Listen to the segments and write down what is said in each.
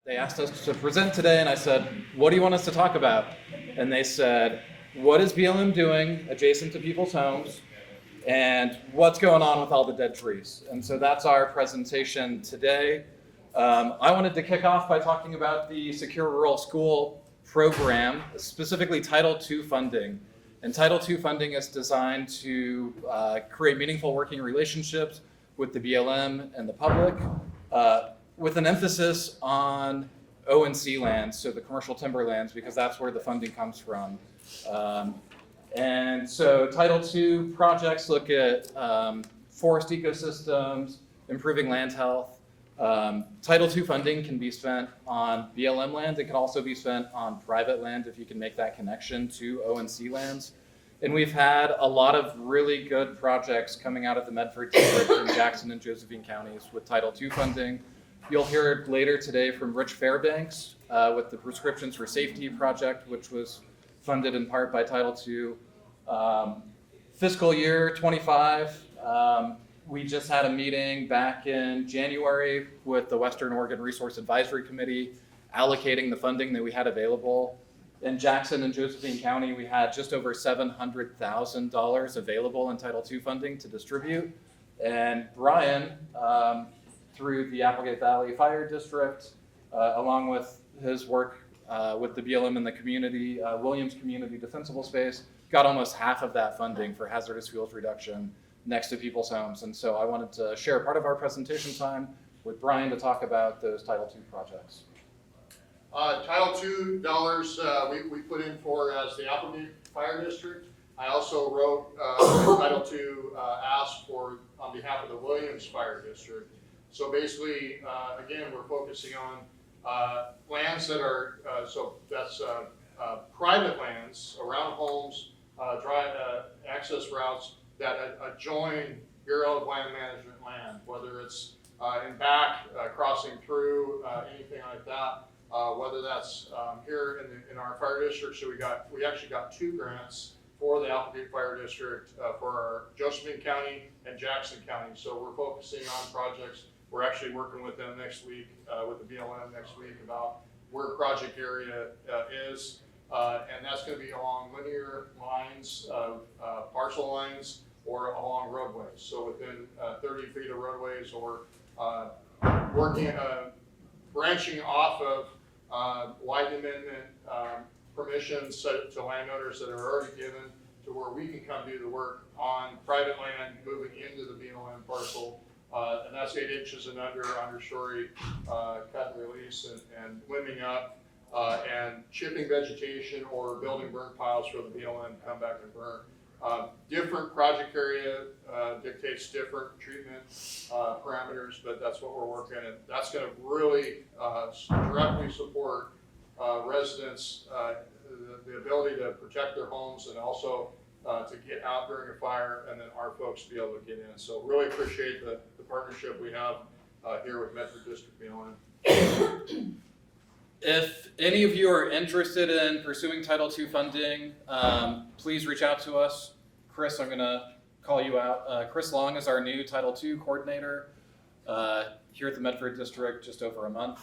They asked us to present today, and I said, what do you want us to talk about? And they said, what is BLM doing adjacent to people's homes, and what's going on with all the dead trees? And so that's our presentation today. I wanted to kick off by talking about the Secure Rural School program, specifically Title II funding. And Title II funding is designed to create meaningful working relationships with the BLM and the public, with an emphasis on O&C lands, so the commercial timber lands, because that's where the funding comes from. And so Title II projects look at forest ecosystems, improving land health. Title II funding can be spent on BLM land. It can also be spent on private land if you can make that connection to O&C lands. And we've had a lot of really good projects coming out of the Medford District in Jackson and Josephine counties with Title II funding. You'll hear later today from Rich Fairbanks with the Prescriptions for Safety project, which was funded in part by Title II. Fiscal year 25, we just had a meeting back in January with the Western Oregon Resource Advisory Committee allocating the funding that we had available. In Jackson and Josephine County, we had just over $700,000 available in Title II funding to distribute. And Brian, through the Applegate Valley Fire District, along with his work with the BLM and the community, Williams Community Defensible Space, got almost half of that funding for hazardous fuels reduction next to people's homes. And so I wanted to share part of our presentation time with Brian to talk about those Title II projects. Title II dollars we put in for as the Applegate Fire District. I also wrote Title II ask for on behalf of the Williams Fire District. So basically, again, we're focusing on lands that are, so that's private lands around homes, access routes that adjoin Bureau of Land Management land, whether it's in back, crossing through, anything like that. Whether that's here in our fire district, so we actually got 2 grants for the Applegate Fire District for our Josephine County and Jackson County. So we're focusing on projects. We're actually working with them next week, with the BLM next week, about where project area is. And that's going to be along linear lines, parcel lines, or along roadways. So within 30 feet of roadways, or branching off of wide amendment permissions to landowners that are already given, to where we can come do the work on private land moving into the BLM parcel. And that's 8 inches and understory cut and release, and limbing up and chipping vegetation or building burn piles for the BLM to come back and burn. Different project area dictates different treatment parameters, but that's what we're working on. That's going to really directly support residents, the ability to protect their homes, and also to get out during a fire, and then our folks to be able to get in. So really appreciate the partnership we have here with Medford District BLM. If any of you are interested in pursuing Title II funding, please reach out to us. Chris, I'm going to call you out. Chris Long is our new Title II coordinator here at the Medford District, just over a month.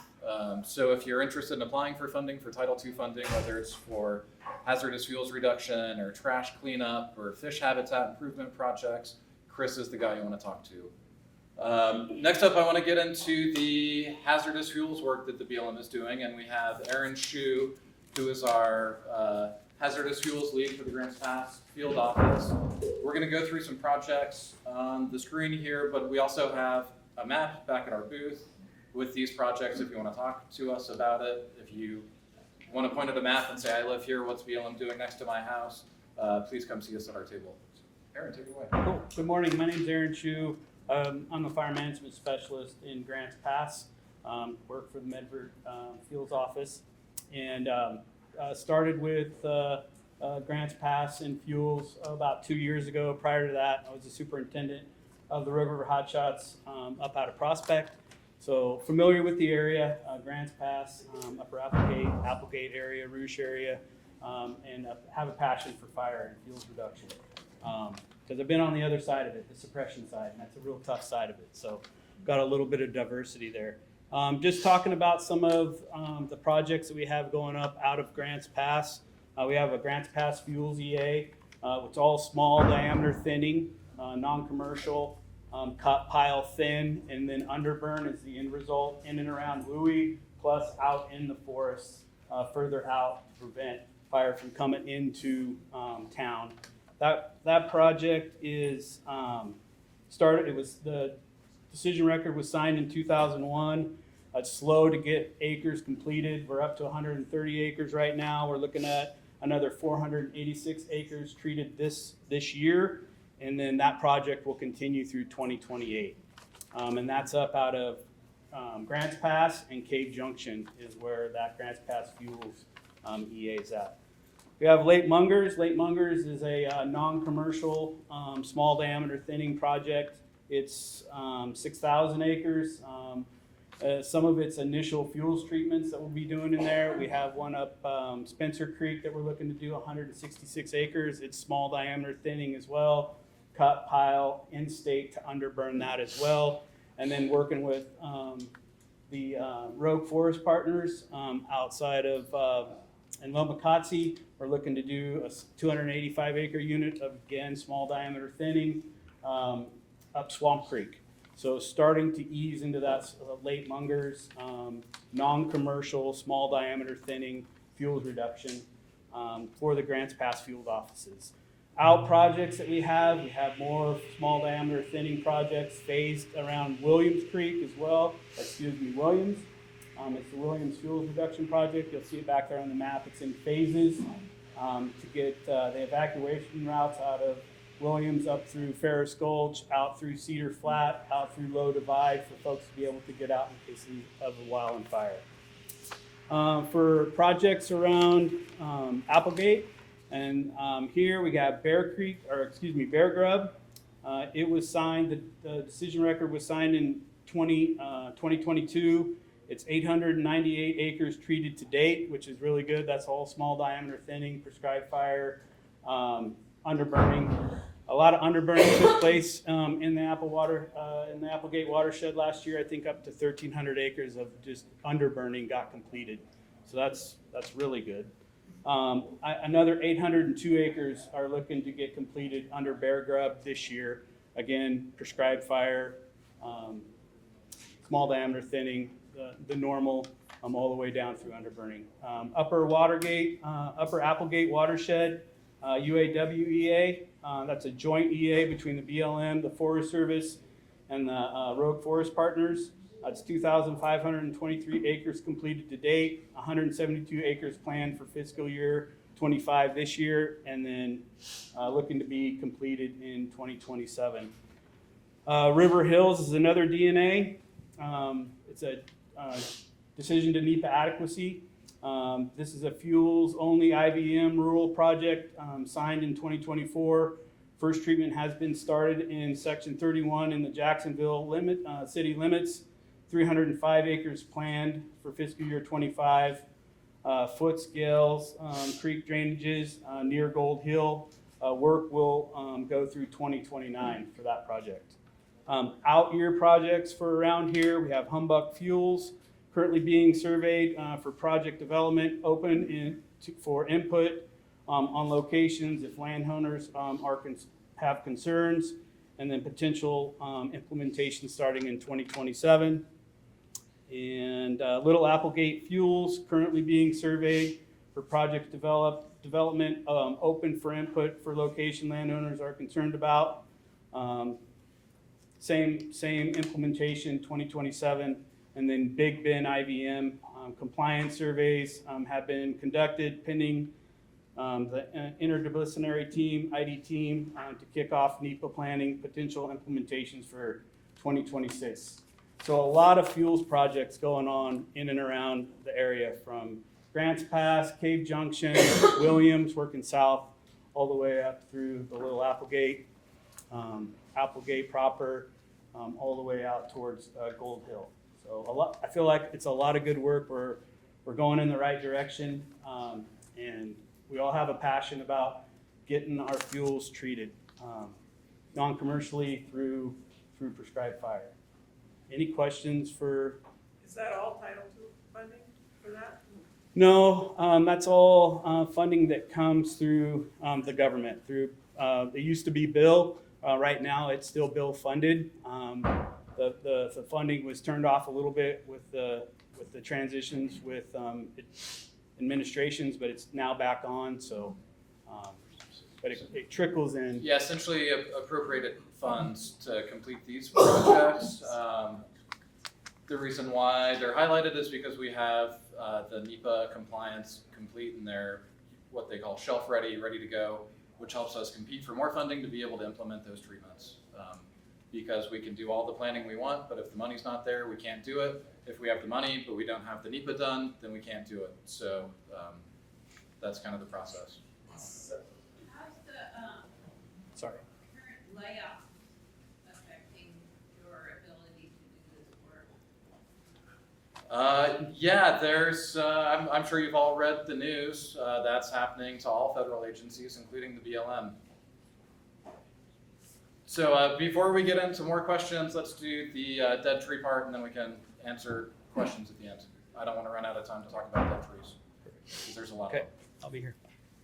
So if you're interested in applying for funding for Title II funding, whether it's for hazardous fuels reduction or trash cleanup or fish habitat improvement projects, Chris is the guy you want to talk to. Next up, I want to get into the hazardous fuels work that the BLM is doing, and we have Aaron Shu, who is our hazardous fuels lead for the Grants Pass field office. We're going to go through some projects on the screen here, but we also have a map back at our booth with these projects if you want to talk to us about it. If you want to point at a map and say, I live here, what's BLM doing next to my house, please come see us at our table. Aaron, take it away. Cool. Good morning. My name is Aaron Chu. I'm a fire management specialist in Grants Pass. Work for the Medford Fields office, and started with Grants Pass and Fuels about 2 years ago. Prior to that, I was the superintendent of the Red River Hotshots up out of Prospect. So familiar with the area, Grants Pass, Upper Applegate area, Rouge area, and have a passion for fire and fuels reduction. Because I've been on the other side of it, the suppression side, and that's a real tough side of it. So got a little bit of diversity there. Just talking about some of the projects that we have going up out of Grants Pass. We have a Grants Pass Fuels EA. It's all small diameter thinning, non-commercial, cut pile thin, and then underburn is the end result in and around Louis, plus out in the forest, further out to prevent fire from coming into town. That project is started. It was the decision record was signed in 2001. It's slow to get acres completed. We're up to 130 acres right now. We're looking at another 486 acres treated this year, and then that project will continue through 2028. And that's up out of Grants Pass and Cave Junction is where that Grants Pass Fuels EA is at. We have Lake Mungers. Lake Mungers is a non-commercial, small diameter thinning project. It's 6,000 acres. Some of its initial fuels treatments that we'll be doing in there. We have one up Spencer Creek that we're looking to do 166 acres. It's small diameter thinning as well. Cut, pile, in-state to underburn that as well. And then working with the Rogue Forest Partners outside of in Lomacotzi, we're looking to do a 285 acre unit of, again, small diameter thinning up Swamp Creek. So starting to ease into that Lake Mungers, non-commercial, small diameter thinning, fuels reduction for the Grants Pass field offices. Out projects that we have more small diameter thinning projects phased around Williams Creek as well, Williams. It's the Williams Fuels Reduction Project. You'll see it back there on the map. It's in phases to get the evacuation routes out of Williams up through Ferris Gulch, out through Cedar Flat, out through Low Divide for folks to be able to get out in case of a wildfire. For projects around Applegate, and here we got Bear Grub. It was signed, the decision record was signed in 2022. It's 898 acres treated to date, which is really good. That's all small diameter thinning, prescribed fire, underburning. A lot of underburning took place in the Applegate watershed last year. I think up to 1,300 acres of just underburning got completed. So that's really good. Another 802 acres are looking to get completed under Bear Grub this year. Again, prescribed fire, small diameter thinning, the normal, all the way down through underburning. Upper Applegate watershed, UAWEA. That's a joint EA between the BLM, the Forest Service, and the Rogue Forest Partners. It's 2,523 acres completed to date, 172 acres planned for fiscal year 25 this year, and then looking to be completed in 2027. River Hills is another DNA. It's a decision to NEPA adequacy. This is a fuels-only IVM rural project signed in 2024. First treatment has been started in Section 31 in the Jacksonville city limits. 305 acres planned for fiscal year 25. Foot scales, creek drainages near Gold Hill. Work will go through 2029 for that project. Out year projects for around here, we have Humbuck Fuels currently being surveyed for project development, open for input on locations if landowners have concerns, and then potential implementation starting in 2027. And Little Applegate Fuels currently being surveyed for project development, open for input for location landowners are concerned about. Same implementation 2027, and then Big Ben IVM compliance surveys have been conducted pending the interdisciplinary team, ID team, to kick off NEPA planning, potential implementations for 2026. So a lot of fuels projects going on in and around the area from Grants Pass, Cave Junction, Williams, working south, all the way up through the Little Applegate, Applegate proper, all the way out towards Gold Hill. So I feel like it's a lot of good work. We're going in the right direction, and we all have a passion about getting our fuels treated non-commercially through prescribed fire. Any questions for Is that all Title II funding for that? No, that's all funding that comes through the government. Through it used to be bill. Right now, it's still bill funded. The funding was turned off a little bit with the transitions with administrations, but it's now back on. So, but it trickles in. Yeah, essentially appropriated funds to complete these projects. The reason why they're highlighted is because we have the NEPA compliance complete and they're what they call shelf ready, ready to go, which helps us compete for more funding to be able to implement those treatments. Because we can do all the planning we want, but if the money's not there, we can't do it. If we have the money, but we don't have the NEPA done, then we can't do it. So that's kind of the process. How's the Sorry. current layoff affecting your ability to do this work? Yeah, there's, I'm sure you've all read the news. That's happening to all federal agencies, including the BLM. So before we get into more questions, let's do the dead tree part and then we can answer questions at the end. I don't want to run out of time to talk about dead trees, because there's a lot of them. Okay, I'll be here.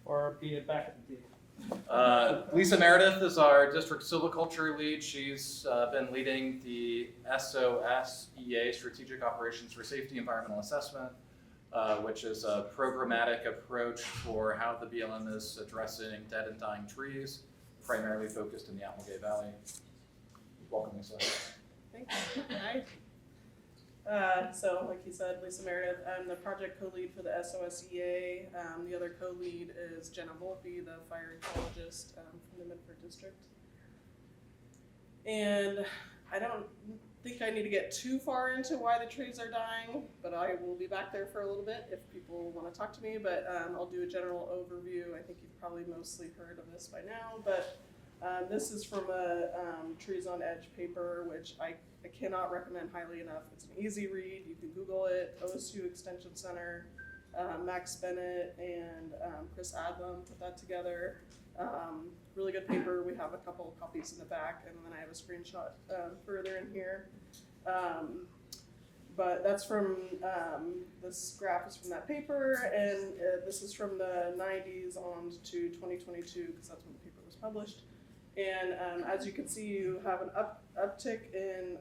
Or be back at the table. Lisa Meredith is our district silviculture lead. She's been leading the SOS EA, Strategic Operations for Safety Environmental Assessment, which is a programmatic approach for how the BLM is addressing dead and dying trees, primarily focused in the Applegate Valley. Welcome, Lisa. Thank you. Hi. So, like you said, Lisa Meredith, I'm the project co-lead for the SOSEA. The other co-lead is Jenna Volpe, the fire ecologist from the Medford District. And I don't think I need to get too far into why the trees are dying, but I will be back there for a little bit if people want to talk to me. But I will do a general overview. I think you've probably mostly heard of this by now, but this is from a Trees on Edge paper, which I cannot recommend highly enough. It's an easy read. You can Google it. OSU Extension Center, Max Bennett and Chris Adlam put that together. Really good paper. We have a couple of copies in the back, and then I have a screenshot further in here. But that's from, this graph is from that paper, and this is from the 90s on to 2022, because that's when the paper was published. And as you can see, you have an uptick in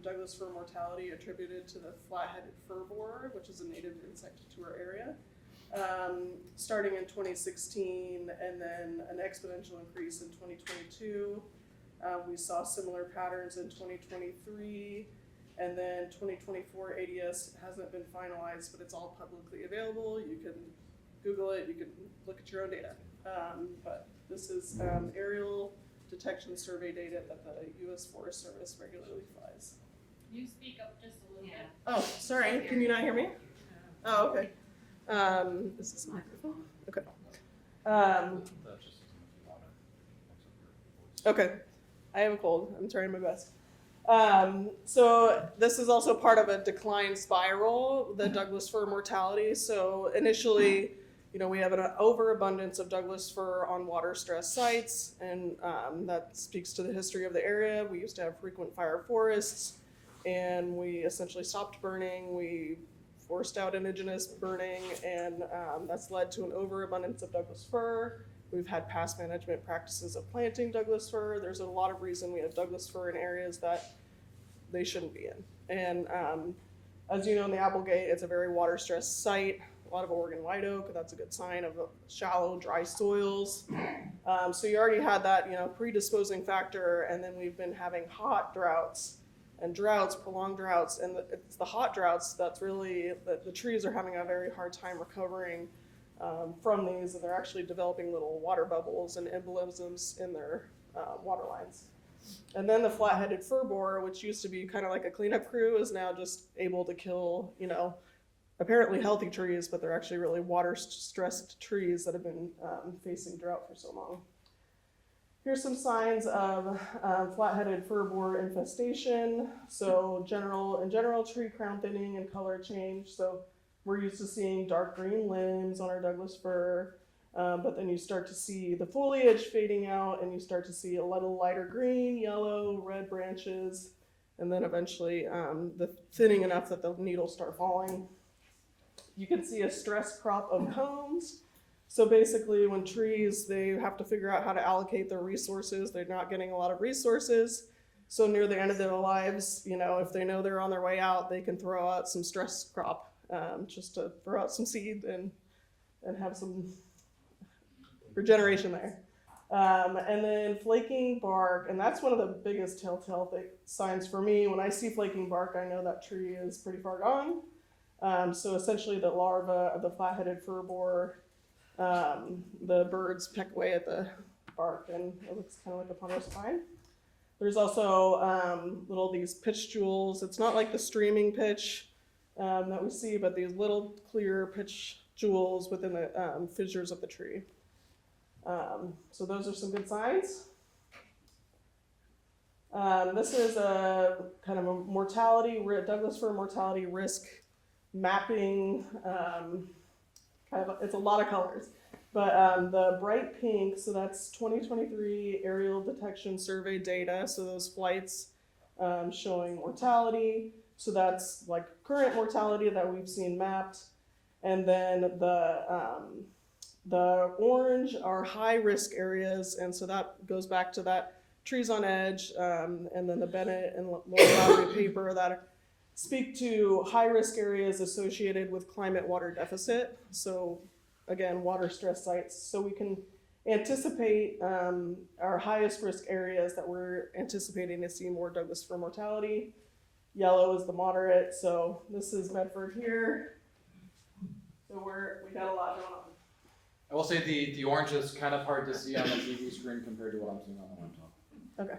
Douglas fir mortality attributed to the flat-headed fir borer, which is a native insect to our area, starting in 2016, and then an exponential increase in 2022. We saw similar patterns in 2023, and then 2024 ADS hasn't been finalized, but it's all publicly available. You can Google it, you can look at your own data. But this is aerial detection survey data that the U.S. Forest Service regularly flies. Can you speak up just a little bit? Oh, sorry, can you not hear me? Oh, okay. Is this a microphone? Okay. Okay, I have a cold. I'm trying my best. So this is also part of a decline spiral, the Douglas fir mortality. So initially, we have an overabundance of Douglas fir on water stress sites, and that speaks to the history of the area. We used to have frequent fire forests, and we essentially stopped burning. We forced out indigenous burning, and that's led to an overabundance of Douglas fir. We've had past management practices of planting Douglas fir. There's a lot of reason we have Douglas fir in areas that they shouldn't be in. And as you know, in the Applegate, it's a very water stressed site. A lot of Oregon white oak, that's a good sign of shallow, dry soils. So you already had that, predisposing factor, and then we've been having hot droughts, and prolonged droughts, and it's the hot droughts that's really, the trees are having a very hard time recovering from these, and they're actually developing little water bubbles and embolisms in their water lines. And then the flat-headed fir borer, which used to be kind of like a cleanup crew, is now just able to kill, apparently healthy trees, but they're actually really water-stressed trees that have been facing drought for so long. Here's some signs of flat-headed fir borer infestation. So in general, tree crown thinning and color change. So we're used to seeing dark green limbs on our Douglas fir, but then you start to see the foliage fading out, and you start to see a little lighter green, yellow, red branches. and then eventually the thinning enough that the needles start falling. You can see a stress crop of cones. So basically when trees, they have to figure out how to allocate their resources. They're not getting a lot of resources. So near the end of their lives, you know, if they know they're on their way out, they can throw out some stress crop, just to throw out some seed and have some regeneration there. And then flaking bark, and that's one of the biggest telltale signs for me. When I see flaking bark, I know that tree is pretty far gone. So essentially the larva of the flat-headed fir borer, the birds peck away at the bark, and it looks kind of like a ponderous pine. There's also little these pitch jewels. It's not like the streaming pitch that we see, but these little clear pitch jewels within the fissures of the tree. So those are some good signs. This is a kind of a mortality, Douglas fir mortality risk mapping. It's a lot of colors, but the bright pink, so that's 2023 aerial detection survey data. So those flights showing mortality. So that's like current mortality that we've seen mapped. And then the orange are high risk areas, and so that goes back to that trees on edge, and then the Bennett and Laura Lowry paper that speak to high risk areas associated with climate water deficit. So again, water stress sites. So we can anticipate our highest risk areas that we're anticipating to see more Douglas fir mortality. Yellow is the moderate. So this is Medford here. So we got a lot going on. I will say the orange is kind of hard to see on the TV screen compared to what I'm seeing on the laptop. Okay.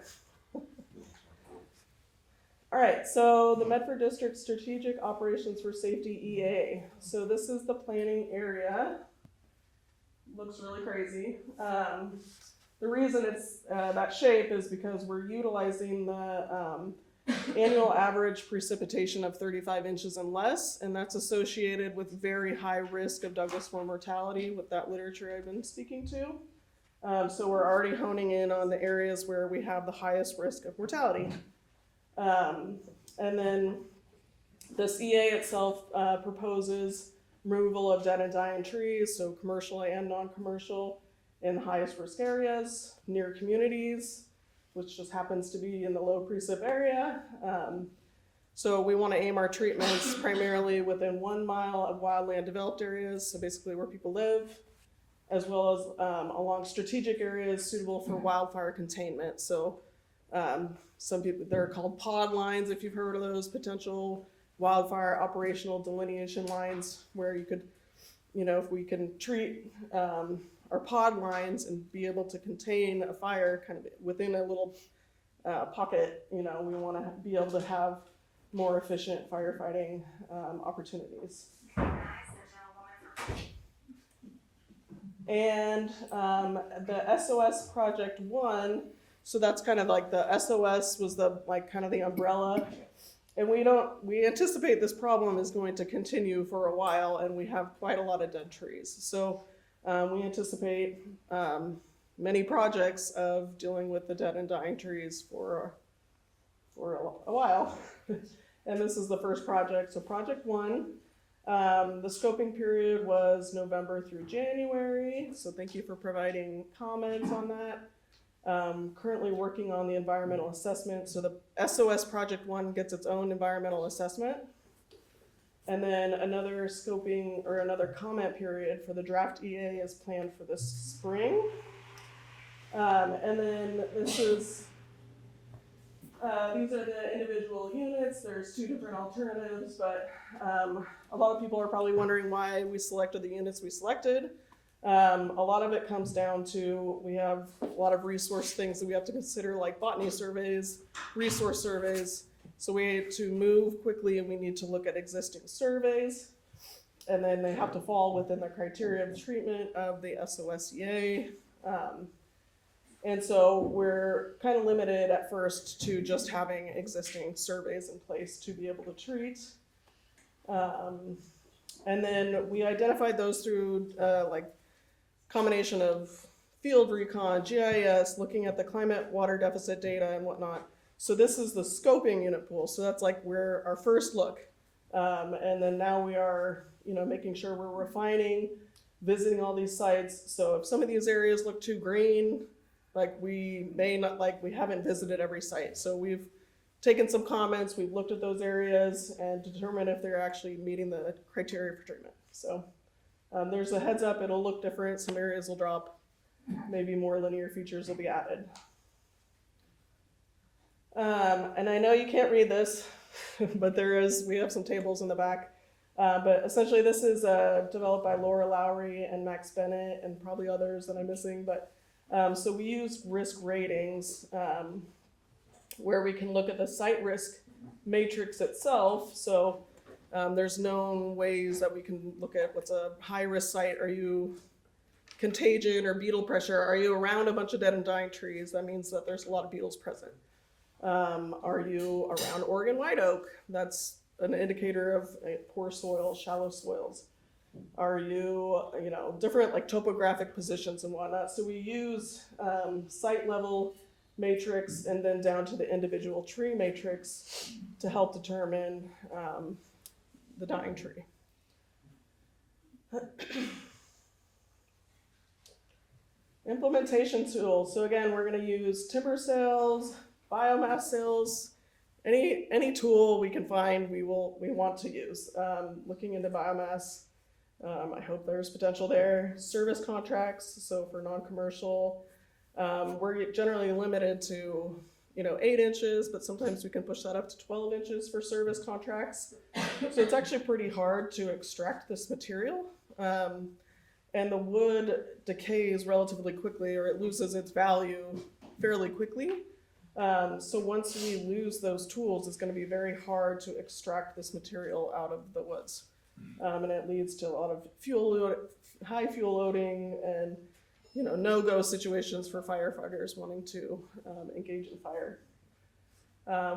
All right, so the Medford District Strategic Operations for Safety EA. So this is the planning area. Looks really crazy. The reason it's that shape is because we're utilizing the annual average precipitation of 35 inches and less, and that's associated with very high risk of Douglas fir mortality with that literature I've been speaking to. So we're already honing in on the areas where we have the highest risk of mortality. And then this EA itself proposes removal of dead and dying trees, so commercial and non-commercial, in highest risk areas, near communities, which just happens to be in the low precip area. So we want to aim our treatments primarily within 1 mile of wildland developed areas, so basically where people live, as well as along strategic areas suitable for wildfire containment. So some people, they're called pod lines, if you've heard of those, potential wildfire operational delineation lines, where you could, you know, if we can treat our pod lines and be able to contain a fire kind of within a little pocket, you know, we want to be able to have more efficient firefighting opportunities. And the SOS Project 1, so that's kind of like the SOS was the like kind of the umbrella. And we anticipate this problem is going to continue for a while, and we have quite a lot of dead trees. So we anticipate many projects of dealing with the dead and dying trees for a while. And this is the first project. So project 1, the scoping period was November through January. So thank you for providing comments on that. Currently working on the environmental assessment. So the SOS Project 1 gets its own environmental assessment. And then another scoping or another comment period for the draft EA is planned for this spring. And then this is, these are the individual units. There's 2 different alternatives, but a lot of people are probably wondering why we selected the units we selected. A lot of it comes down to, we have a lot of resource things that we have to consider, like botany surveys, resource surveys. So we need to move quickly, and we need to look at existing surveys. And then they have to fall within the criteria of treatment of the SOSEA. And so we're kind of limited at first to just having existing surveys in place to be able to treat. And then we identified those through like combination of field recon, GIS, looking at the climate water deficit data and whatnot. So this is the scoping unit pool. So that's like where our first look. And then now we are, making sure we're refining, visiting all these sites. So if some of these areas look too green, like we may not, like we haven't visited every site. So we've taken some comments, we've looked at those areas and determined if they're actually meeting the criteria for treatment. So there's a heads up, it'll look different. Some areas will drop, maybe more linear features will be added. And I know you can't read this, but we have some tables in the back. But essentially this is developed by Laura Lowry and Max Bennett and probably others that I'm missing. But so we use risk ratings where we can look at the site risk matrix itself. So there's known ways that we can look at what's a high risk site. Are you contagion or beetle pressure? Are you around a bunch of dead and dying trees? That means that there's a lot of beetles present. Are you around Oregon white oak? That's an indicator of poor soil, shallow soils. Are you, different like topographic positions and whatnot. So we use site level matrix and then down to the individual tree matrix to help determine the dying tree. Implementation tools. So again, we're going to use timber sales, biomass sales, any tool we can find, we want to use. Looking into biomass, I hope there's potential there. Service contracts, so for non-commercial, we're generally limited to 8 inches, but sometimes we can push that up to 12 inches for service contracts. So it's actually pretty hard to extract this material. And the wood decays relatively quickly, or it loses its value fairly quickly. So once we lose those tools, it's going to be very hard to extract this material out of the woods. And it leads to a lot of high fuel loading and no-go situations for firefighters wanting to engage in fire.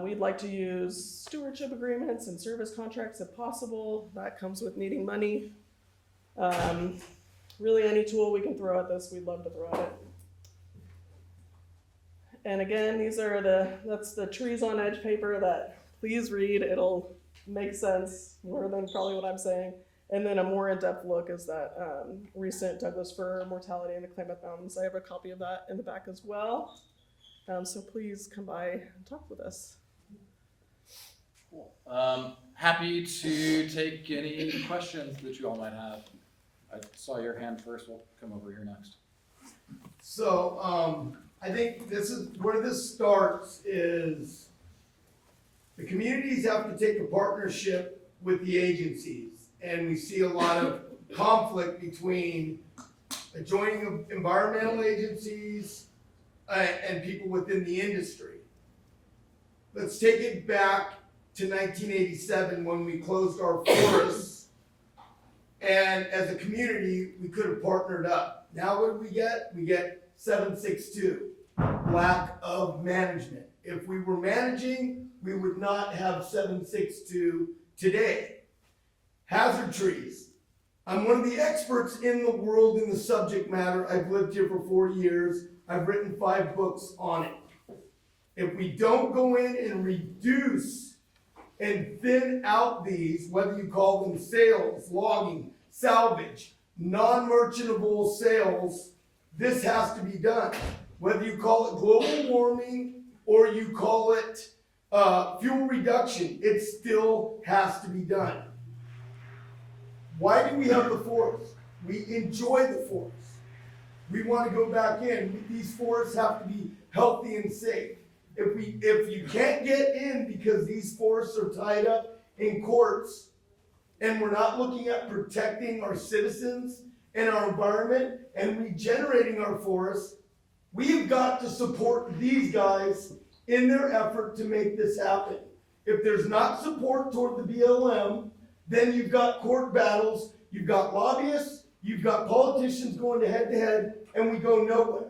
We'd like to use stewardship agreements and service contracts if possible. That comes with needing money. Really any tool we can throw at this, we'd love to throw at it. And again, that's the trees on edge paper that please read. It'll make sense more than probably what I'm saying. And then a more in-depth look is that recent Douglas fir mortality in the Klamath Mountains. I have a copy of that in the back as well. So please come by and talk with us. Cool. Happy to take any questions that you all might have. I saw your hand first. We'll come over here next. So I think this is where this starts is the communities have to take a partnership with the agencies. And we see a lot of conflict between adjoining environmental agencies and people within the industry. Let's take it back to 1987 when we closed our forests. And as a community, we could have partnered up. Now what do we get? We get 762, lack of management. If we were managing, we would not have 762 today. Hazard trees. I'm one of the experts in the world in the subject matter. I've lived here for 40 years. I've written 5 books on it. If we don't go in and reduce and thin out these, whether you call them sales, logging, salvage, non-merchantable sales, this has to be done. Whether you call it global warming or you call it fuel reduction, it still has to be done. Why do we have the forest? We enjoy the forest. We want to go back in. These forests have to be healthy and safe. If you can't get in because these forests are tied up in courts and we're not looking at protecting our citizens and our environment and regenerating our forests, we've got to support these guys in their effort to make this happen. If there's not support toward the BLM, then you've got court battles, you've got lobbyists, you've got politicians going head to head, and we go nowhere.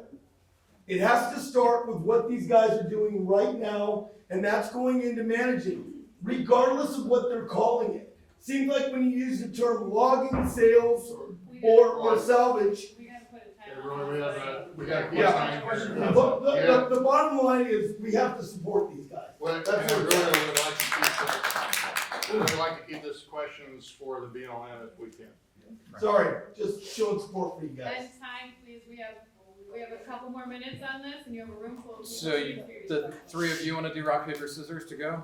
It has to start with what these guys are doing right now, and that's going into managing, regardless of what they're calling it. Seems like when you use the term logging, sales, or salvage. We gotta put a Yeah, title really, on it. we got Yeah. The bottom line is we have to support these guys. Well, That's and I what- really would like to keep this questions for the BLM if we can. Sorry, just showing support for you And guys. time, please, we have a couple more minutes on this, and you have a room full of people. So the three of you want to do rock, paper, scissors to go?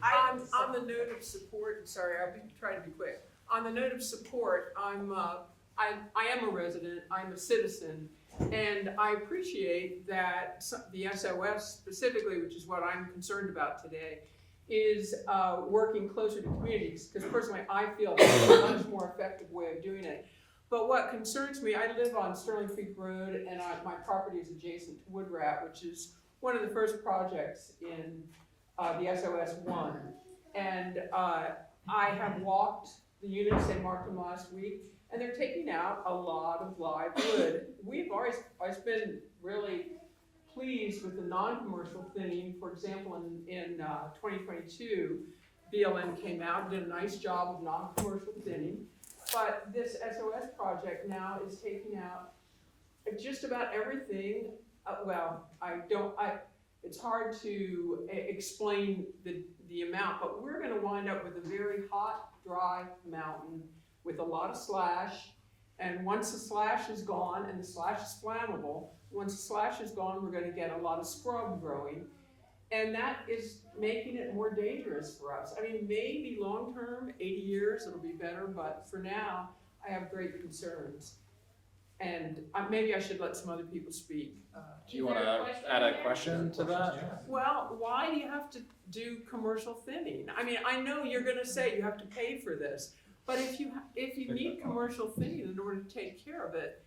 On the note of support, sorry, I'll try to be quick. On the note of support, I am a resident, I'm a citizen, and I appreciate that the SOS specifically, which is what I'm concerned about today, is working closer to communities, because personally, I feel that's a much more effective way of doing it. But what concerns me, I live on Sterling Creek Road, and my property is adjacent to Wood Rat, which is one of the first projects in the SOS 1. And I have walked the units, they marked them last week, and they're taking out a lot of live wood. I've been really pleased with the non-commercial thinning. For example, in 2022, BLM came out and did a nice job of non-commercial thinning. But this SOS project now is taking out just about everything. It's hard to explain the amount, but we're gonna wind up with a very hot, dry mountain with a lot of slash. And once the slash is gone, and the slash is flammable, once the slash is gone, we're gonna get a lot of scrub growing. And that is making it more dangerous for us. I mean, maybe long-term, 80 years, it'll be better, but for now, I have great concerns. And maybe I should let some other people speak. Do you want to add a question to that? Well, why do you have to do commercial thinning? I mean, I know you're gonna say you have to pay for this, but if you need commercial thinning in order to take care of it,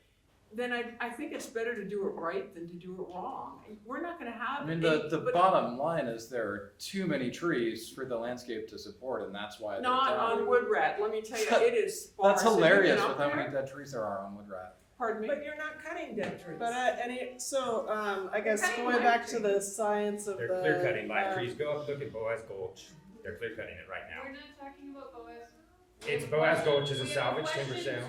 then I think it's better to do it right than to do it wrong. We're not gonna have. I mean, the bottom line is there are too many trees for the landscape to support, and that's why they're Not down. on Wood Rat, let me tell you, it is That's sparse. Have you been hilarious up with how there? many dead trees there are on Wood Rat. Pardon me? But you're not cutting dead trees. But I guess Cutting going live back to trees. the science of They're the. clear cutting live trees. Go up, look at Boaz Gulch. They're clear cutting it right now. We're not talking about Boaz. It's Boaz Gulch is a salvage timber sale.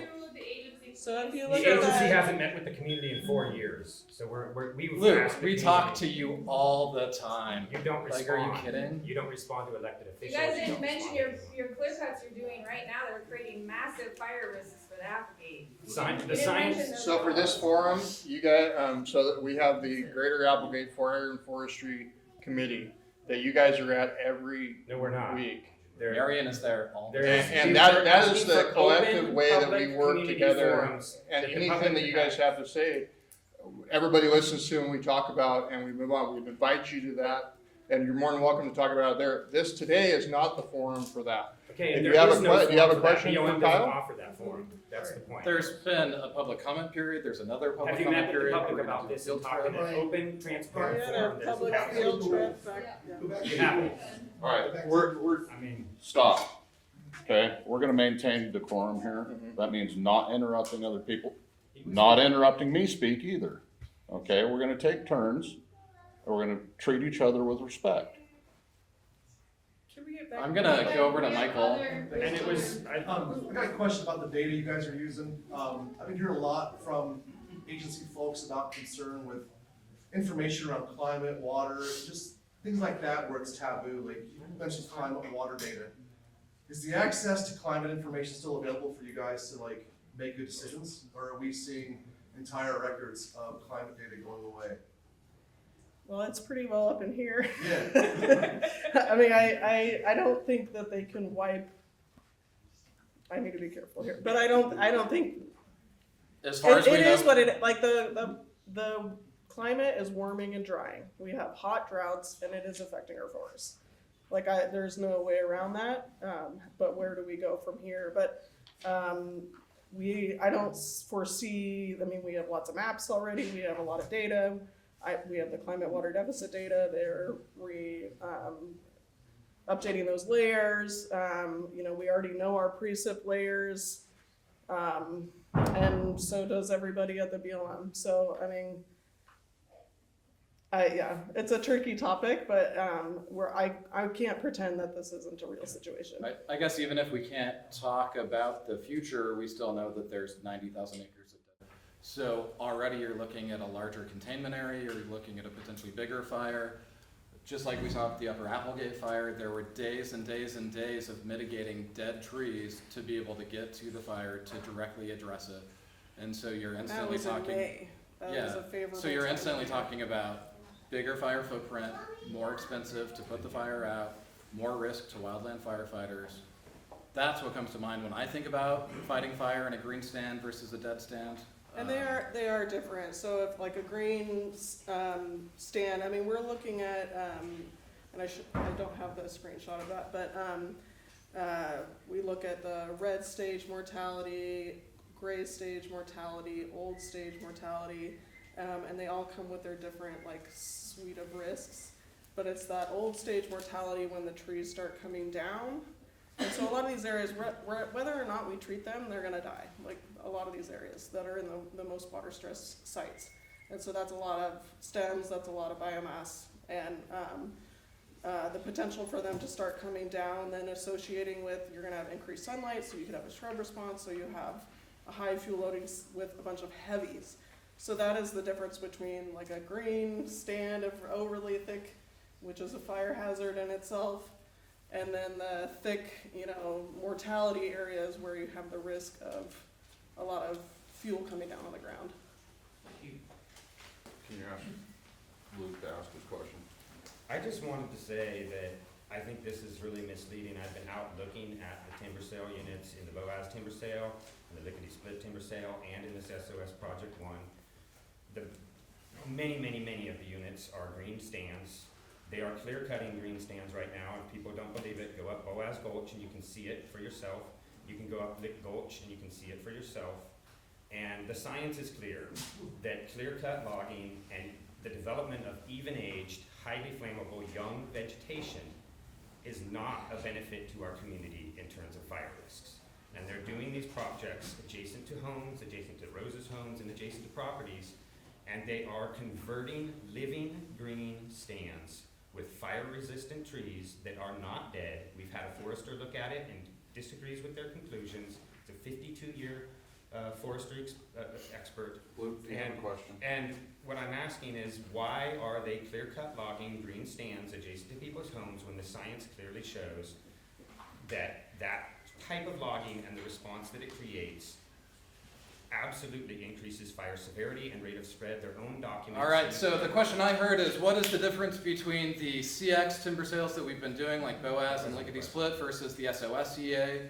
So if you The look at agency that. hasn't met with the community in 4 years, so we've Luke, asked the we talk to community. you all the time. You don't Like, respond. are you kidding? You don't respond to elected You officials. guys didn't don't mention respond to your clear cuts you're doing right now, they're creating massive fire risks for the Applegate. The sign- You the didn't signs- mention those So for this forum, you guys, so that we have the Greater Applegate Fire and Forestry Committee that you guys are at every No, we're not. week. They're- Marion is there all the there time. is- And we that were is asking the for collective open way that we public work community together. forums And that the anything public that you can guys have to say, everybody listens to and we talk about and we move on. We invite you to that and you're more than welcome to talk about it there. This today is not the forum for that. Okay, If and you there have is a no que- do you have a forum for that. question BLM for doesn't Kyle? offer that forum. That's the point. There's been a public comment period, there's another public Have you comment met with the period. public We're gonna about do a this and field talk in trip. an open, transparent We had forum? a There's public council field rules. trip back. Yeah. Go back to It happens. All right, we're, I mean, stop. Okay, we're gonna maintain decorum here. That means not interrupting other people, not interrupting me speak either. Okay, we're gonna take turns, and we're gonna treat each other with respect. Can we get back? I'm gonna go over to We have Michael. other- and it was, I got a question about the data you guys are using. I've been hearing a lot from agency folks about concern with information around climate, water, just things like that where it's taboo, like you mentioned climate and water data. Is the access to climate information still available for you guys to like make good decisions? Or are we seeing entire records of climate data going away? Well, it's pretty well up in here. Yeah. I mean, I don't think that they can wipe. I need to be careful here, but I don't think As far as we it know. is what it like. The climate is warming and drying. We have hot droughts, and it is affecting our forests. There's no way around that. But where do we go from here? But I don't foresee. I mean, we have lots of maps already. We have a lot of data. We have the climate water deficit data. They're updating those layers. We already know our precip layers, and so does everybody at the BLM. So I mean, it's a tricky topic, but I can't pretend that this isn't a real situation. I guess even if we can't talk about the future, we still know that there's 90,000 acres of dead. So already you're looking at a larger containment area, you're looking at a potentially bigger fire. just like we saw with the Upper Applegate fire, there were days and days and days of mitigating dead trees to be able to get to the fire to directly address it. And so you're That instantly was in talking. May. That was Yeah, a favorable. so you're time. instantly talking about bigger fire footprint, more expensive to put the fire out, more risk to wildland firefighters. That's what comes to mind when I think about fighting fire in a green stand versus a dead stand. And they are different. So if like a green stand, I mean, we're looking at, and I don't have the screenshot of that, but we look at the red stage mortality, gray stage mortality, old stage mortality, and they all come with their different like suite of risks. But it's that old stage mortality when the trees start coming down. And so a lot of these areas, whether or not we treat them, they're gonna die. Like a lot of these areas that are in the most water stress sites. And so that's a lot of stems, that's a lot of biomass, and the potential for them to start coming down, then associating with, you're gonna have increased sunlight, so you could have a shrub response, so you have a high fuel loading with a bunch of heavies. So that is the difference between like a green stand of overly thick, which is a fire hazard in itself, and then the thick, mortality areas where you have the risk of a lot of fuel coming down on the ground. Can you ask Luke to ask his question? I just wanted to say that I think this is really misleading. I've been out looking at the timber sale units in the Boaz timber sale, and the lickety split timber sale, and in this SOS Project 1. Many of the units are green stands. They are clear-cutting green stands right now. If people don't believe it, go up Boaz Gulch and you can see it for yourself. You can go up Lick Gulch and you can see it for yourself. And the science is clear that clear-cut logging and the development of even-aged, highly flammable young vegetation is not a benefit to our community in terms of fire risks. And they're doing these projects adjacent to homes, adjacent to Rose's homes, and adjacent to properties, and they are converting living green stands with fire-resistant trees that are not dead. We've had a forester look at it and disagrees with their conclusions. It's a 52-year forestry expert. Luke, do you have a question? And what I'm asking is, why are they clear-cut logging green stands adjacent to people's homes when the science clearly shows that that type of logging and the response that it creates absolutely increases fire severity and rate of spread? Their own documents. All right, so the question I heard is, what is the difference between the CX timber sales that we've been doing, like Boaz and Lickety Split, versus the SOS EA?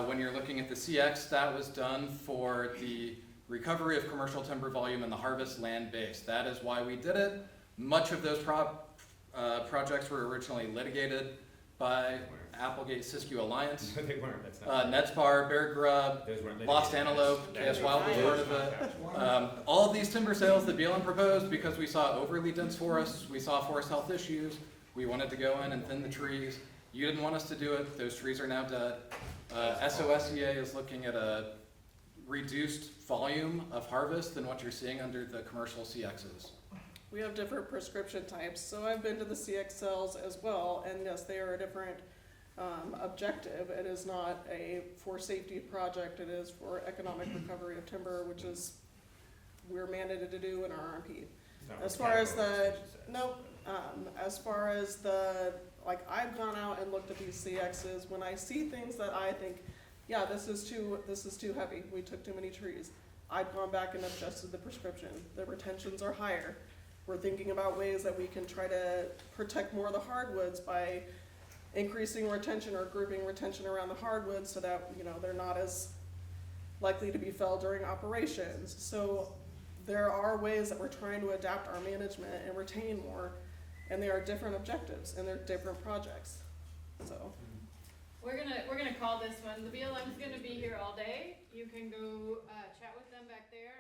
When you're looking at the CX, that was done for the recovery of commercial timber volume and the harvest land base. That is why we did it. Much of those projects were originally litigated by Applegate Siskiyou Alliance, No, they weren't. That's not. Netspar, Bear Grub, Those weren't Lost litigated. Antelope, That's- KS Wild was part of it. All of these timber sales that BLM proposed, because we saw overly dense forests, we saw forest health issues, we wanted to go in and thin the trees. You didn't want us to do it, those trees are now dead. SOSEA is looking at a reduced volume of harvest than what you're seeing under the commercial CXs. We have different prescription types, so I've been to the CX cells as well, and yes, they are a different objective. It is not a for safety project, it is for economic recovery of timber, which is we're mandated to do in our RMP. It's not As what far as Capital the, Association says. nope, as far as the, like, I've gone out and looked at these CXs, when I see things that I think, yeah, this is too heavy, we took too many trees, I've gone back and adjusted the prescription, the retentions are higher. We're thinking about ways that we can try to protect more of the hardwoods by increasing retention or grouping retention around the hardwoods so that, they're not as likely to be felled during operations. So there are ways that we're trying to adapt our management and retain more, and there are different objectives and they're different projects, so. We're gonna call this one. The BLM's gonna be here all day. You can go chat with them back there.